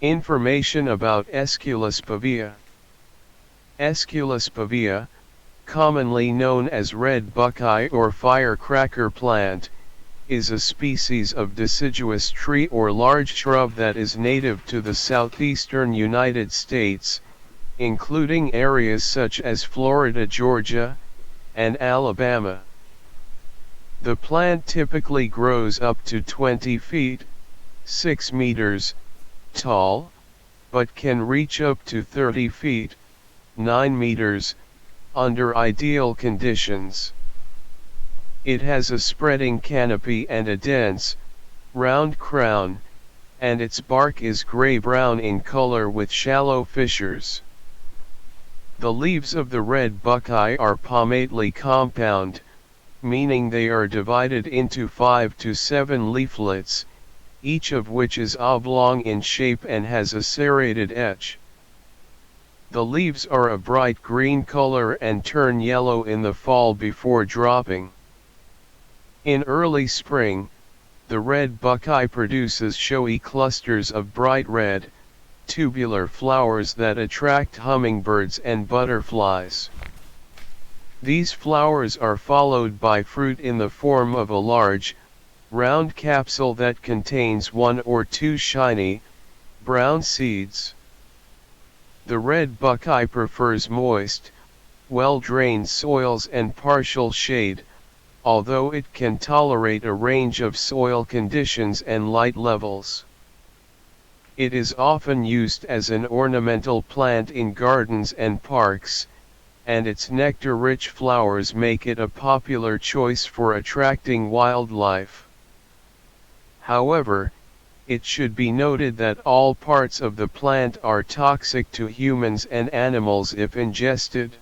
Information about Aesculus pavia. Aesculus pavia, commonly known as red buckeye or firecracker plant, is a species of deciduous tree or large shrub that is native to the southeastern United States, including areas such as Florida, Georgia, and Alabama. The plant typically grows up to 20 feet, 6 meters, tall, but can reach up to 30 feet, 9 meters, under ideal conditions. It has a spreading canopy and a dense, round crown, and its bark is gray-brown in color with shallow fissures. The leaves of the red buckeye are palmately compound, meaning they are divided into 5 to 7 leaflets, each of which is oblong in shape and has a serrated edge. The leaves are a bright green color and turn yellow in the fall before dropping. In early spring, the red buckeye produces showy clusters of bright red, tubular flowers that attract hummingbirds and butterflies. These flowers are followed by fruit in the form of a large, round capsule that contains 1 or 2 shiny, brown seeds. The red buckeye prefers moist, well-drained soils and partial shade, although it can tolerate a range of soil conditions and light levels. It is often used as an ornamental plant in gardens and parks, and its nectar-rich flowers make it a popular choice for attracting wildlife. However, it should be noted that all parts of the plant are toxic to humans and animals if ingested.